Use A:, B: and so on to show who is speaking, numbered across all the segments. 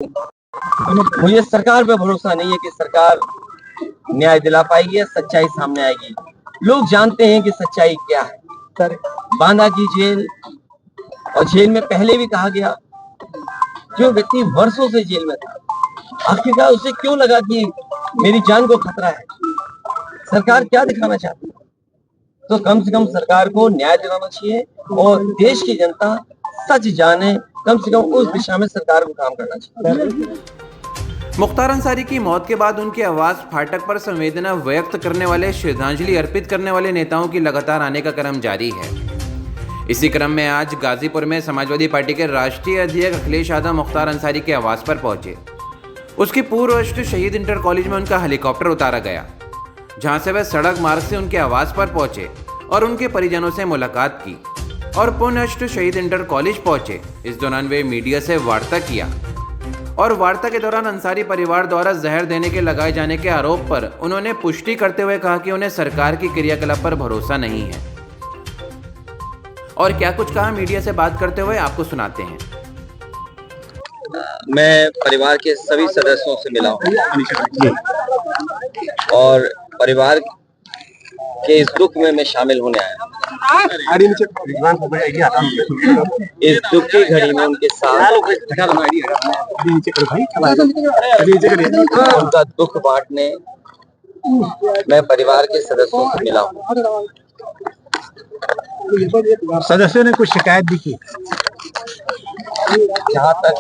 A: मुझे सरकार पे भरोसा नहीं है कि सरकार न्याय दिला पाएगी या सच्चाई सामने आएगी। लोग जानते हैं कि सच्चाई क्या है। सर, बांदा की जेल और जेल में पहले भी कहा गया, जो व्यक्ति वर्षों से जेल में था, आखिरकार उसे क्यों लगा कि मेरी जान को खतरा है? सरकार क्या दिखाना चाहती है? तो कम से कम सरकार को न्याय दिलाना चाहिए और देश की जनता सच जाने, कम से कम उस दिशा में सरकार को काम करना चाहिए।
B: मुख्तार अंसारी की मौत के बाद उनकी आवाज फाटक पर संवेदना व्यक्त करने वाले, श्रद्धांजलि अर्पित करने वाले नेताओं की लगातार आने का क्रम जारी है। इसी क्रम में आज गाजीपुर में समाजवादी पार्टी के राष्ट्रीय अध्यक्ष अखिलेश यादव मुख्तार अंसारी के आवास पर पहुंचे। उसकी पूर्व शहीद इंटर कॉलेज में उनका हेलीकॉप्टर उतारा गया, जहां से वह सड़क मार्ग से उनके आवास पर पहुंचे और उनके परिजनों से मुलाकात की और पुनः शहीद इंटर कॉलेज पहुंचे। इस दौरान वे मीडिया से वार्ता किया और वार्ता के दौरान अंसारी परिवार द्वारा जहर देने के लगाए जाने के आरोप पर उन्होंने पुष्टि करते हुए कहा कि उन्हें सरकार की क्रियाकलाप पर भरोसा नहीं है। और क्या कुछ कहा मीडिया से बात करते हुए आपको सुनाते हैं।
A: मैं परिवार के सभी सदस्यों से मिला हूँ और परिवार के इस दुख में मैं शामिल होने आया। इस दुख की घड़ी में उनके साथ उनका दुख बांटने मैं परिवार के सदस्यों से मिला हूँ।
C: सदस्यों ने कुछ शिकायत भी की।
A: जहाँ तक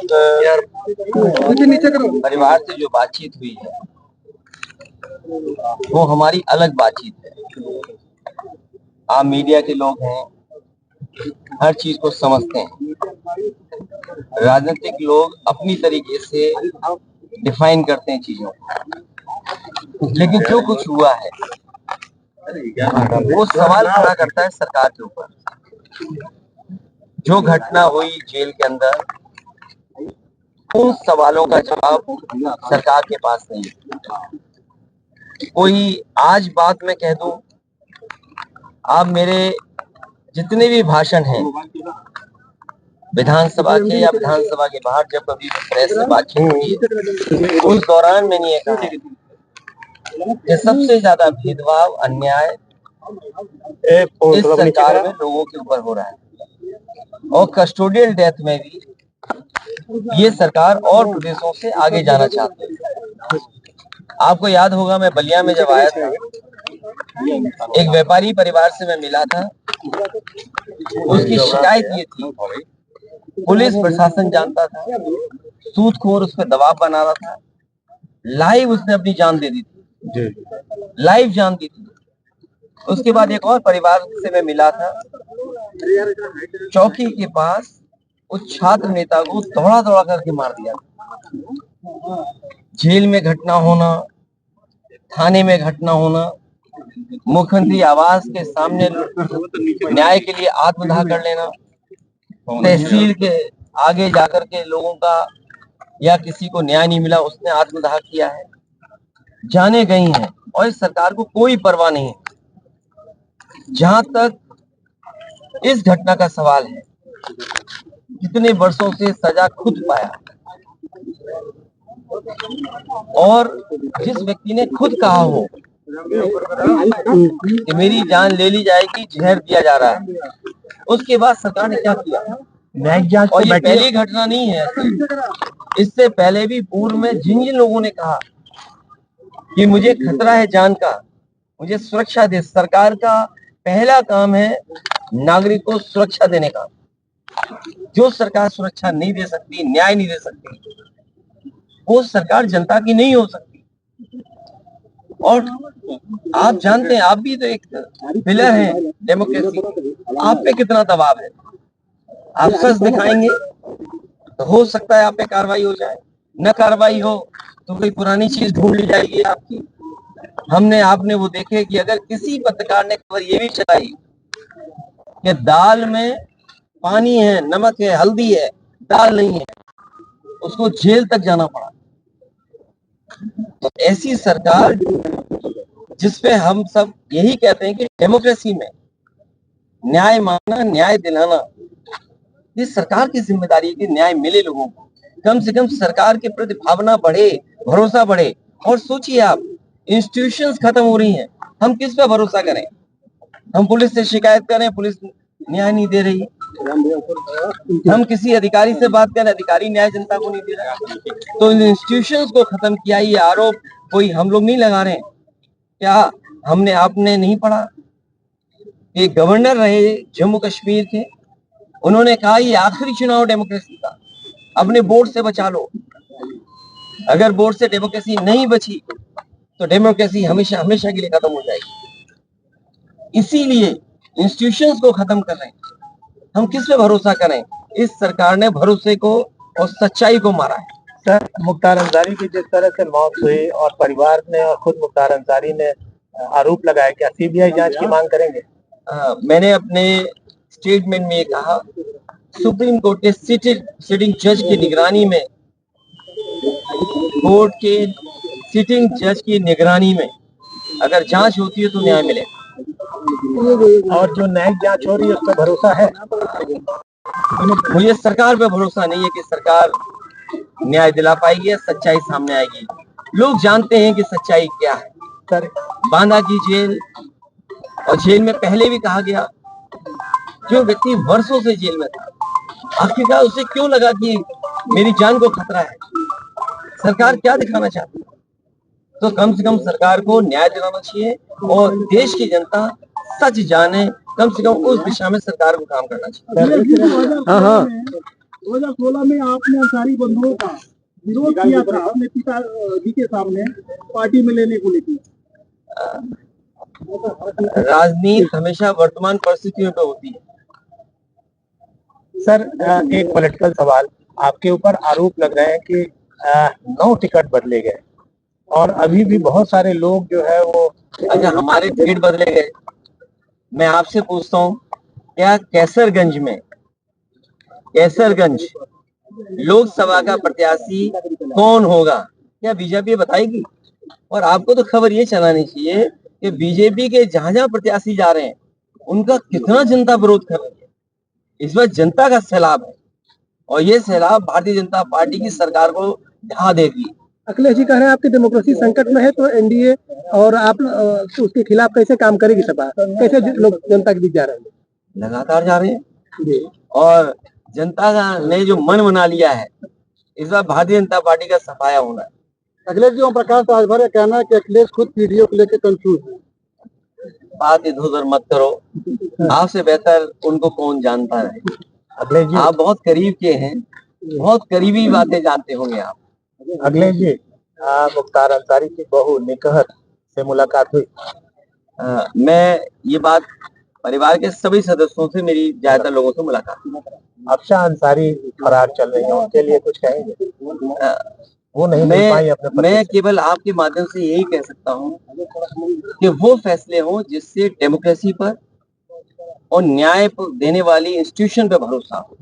A: परिवार से जो बातचीत हुई है वो हमारी अलग बातचीत है। आप मीडिया के लोग हैं, हर चीज को समझते हैं। राजनीतिक लोग अपनी तरीके से डिफाइन करते हैं चीजों को, लेकिन जो कुछ हुआ है वो सवाल खड़ा करता है सरकार के ऊपर। जो घटना हुई जेल के अंदर, उन सवालों का जवाब सरकार के पास नहीं है। कोई आज बात मैं कह दूं, आप मेरे जितने भी भाषण हैं विधानसभा के या विधानसभा के बाहर, जब कभी प्रेस से बातचीत हुई है, उस दौरान मैंने ये कहा कि सबसे ज्यादा भेदभाव, अन्याय इस सरकार में लोगों के ऊपर हो रहा है और कस्टोडियल डेथ में भी ये सरकार और प्रदेशों से आगे जाना चाहते हैं। आपको याद होगा, मैं बलिया में जब आया था, एक व्यापारी परिवार से मैं मिला था। उसकी शिकायत ये थी, पुलिस प्रशासन जानता था, सूदखोर उस पर दबाव बना रहा था। लाइव उसने अपनी जान दे दी थी, लाइव जान दी थी। उसके बाद एक और परिवार से मैं मिला था, चौकी के पास उस छात्र नेता को दौड़ा दौड़ा करके मार दिया। जेल में घटना होना, थाने में घटना होना, मुख्यमंत्री आवास के सामने न्याय के लिए आत्मदाह कर लेना, तहसील के आगे जाकर के लोगों का या किसी को न्याय नहीं मिला, उसने आत्मदाह किया है, जाने गई हैं और इस सरकार को कोई परवाह नहीं है। जहां तक इस घटना का सवाल है, कितने वर्षों से सजा खुद पाया और जिस व्यक्ति ने खुद कहा हो कि मेरी जान ले ली जाएगी, जहर दिया जा रहा है, उसके बाद सरकार ने क्या किया? और ये पहली घटना नहीं है, इससे पहले भी पूर्व में जिन जिन लोगों ने कहा कि मुझे खतरा है जान का, मुझे सुरक्षा दे, सरकार का पहला काम है नागरिक को सुरक्षा देने का। जो सरकार सुरक्षा नहीं दे सकती, न्याय नहीं दे सकती, वो सरकार जनता की नहीं हो सकती। और आप जानते हैं, आप भी तो एक पिलर हैं डेमोक्रेसी, आप पे कितना दबाव है। आप सच दिखाएंगे तो हो सकता है आप पे कार्रवाई हो जाए, न कार्रवाई हो तो कोई पुरानी चीज ढूंढ ली जाएगी आपकी। हमने आपने वो देखे कि अगर किसी पत्रकार ने खबर ये भी चलाई कि दाल में पानी है, नमक है, हल्दी है, दाल नहीं है, उसको जेल तक जाना पड़ा। तो ऐसी सरकार जिसपे हम सब यही कहते हैं कि डेमोक्रेसी में न्याय मांगना, न्याय दिलाना, ये सरकार की जिम्मेदारी है कि न्याय मिले लोगों को। कम से कम सरकार के प्रति भावना बढ़े, भरोसा बढ़े। और सोचिए आप, इंस्टीट्यूशंस खत्म हो रही हैं, हम किस पे भरोसा करें? हम पुलिस से शिकायत करें, पुलिस न्याय नहीं दे रही। हम किसी अधिकारी से बात करें, अधिकारी न्याय जनता को नहीं दे रहा। तो इन इंस्टीट्यूशंस को खत्म किया, ये आरोप कोई हम लोग नहीं लगा रहे हैं। क्या हमने आपने नहीं पढ़ा? एक गवर्नर रहे जम्मू कश्मीर के, उन्होंने कहा ये आखिरी चुनाव डेमोक्रेसी का, अपने वोट से बचा लो। अगर वोट से डेमोक्रेसी नहीं बची तो डेमोक्रेसी हमेशा हमेशा के लिए खत्म हो जाएगी। इसीलिए इंस्टीट्यूशंस को खत्म कर रहे हैं। हम किस पे भरोसा करें? इस सरकार ने भरोसे को और सच्चाई को मारा है।
C: सर, मुख्तार अंसारी की जिस तरह से मौत हुई और परिवार ने और खुद मुख्तार अंसारी ने आरोप लगाया, क्या सीबीआई जांच की मांग करेंगे?
A: मैंने अपने स्टेटमेंट में कहा, सुप्रीम कोर्ट के सिटिंग जज की निगरानी में, कोर्ट के सिटिंग जज की निगरानी में अगर जांच होती है तो न्याय मिलेगा।
C: और जो न्यायिक जांच हो रही है उस पर भरोसा है?
A: मुझे सरकार पे भरोसा नहीं है कि सरकार न्याय दिला पाएगी या सच्चाई सामने आएगी। लोग जानते हैं कि सच्चाई क्या है।
C: सर,
A: बांदा की जेल, और जेल में पहले भी कहा गया, जो व्यक्ति वर्षों से जेल में था, आखिरकार उसे क्यों लगा कि मेरी जान को खतरा है? सरकार क्या दिखाना चाहती है? तो कम से कम सरकार को न्याय दिलाना चाहिए और देश की जनता सच जाने, कम से कम उस दिशा में सरकार को काम करना चाहिए।
C: हाँ,
D: 2016 में आपने अंसारी बंधुओं का विरोध किया था अपने पिताजी के सामने पार्टी में लेने को लेकर।
A: राजनीति हमेशा वर्तमान परिस्थितियों पे होती है।
C: सर, एक पॉलिटिकल सवाल, आपके ऊपर आरोप लग रहे हैं कि 9 टिकट बदले गए और अभी भी बहुत सारे लोग जो है वो,
A: अच्छा, हमारे टिकट बदले गए। मैं आपसे पूछता हूँ, क्या कैसरगंज लोकसभा का प्रत्याशी कौन होगा? क्या बीजेपी बताएगी? और आपको तो खबर ये चलानी चाहिए कि बीजेपी के जहां जहां प्रत्याशी जा रहे हैं उनका कितना जनता विरोध कर रही है। इस बार जनता का सैलाब है और ये सैलाब भारतीय जनता पार्टी की सरकार को ढहा देगी।
D: अखिलेश जी कह रहे हैं आपकी डेमोक्रेसी संकट में है, तो एनडीए और आप उसके खिलाफ कैसे काम करेगी सपा? कैसे लोग जनता के बीच जा रहे हैं?
A: लगातार जा रहे हैं और जनता ने जो मन बना लिया है, इस बार भारतीय जनता पार्टी का सफाया होना है।
D: अखिलेश जी, ओम प्रकाश राजभर का कहना है कि अखिलेश खुद पीडीओ को लेकर कंफ्यूज है।
A: बात इधर उधर मत करो, आपसे बेहतर उनको कौन जानता है।
C: अखिलेश जी,
A: आप बहुत करीब के हैं, बहुत करीबी बातें जानते होंगे आप।
C: अखिलेश जी, मुख्तार अंसारी की बहू निकहत से मुलाकात हुई?
A: मैं ये बात, परिवार के सभी सदस्यों से, मेरी ज्यादातर लोगों से मुलाकात हुई।
C: अफशान अंसारी फरार चल रही है, उनके लिए कुछ कहेंगे? वो नहीं मिल पाई अपने पति
A: मैं
C: से।
A: केवल आपके माध्यम से यही कह सकता हूँ कि वो फैसले हों जिससे डेमोक्रेसी पर और न्याय देने वाली इंस्टीट्यूशन पे भरोसा हो।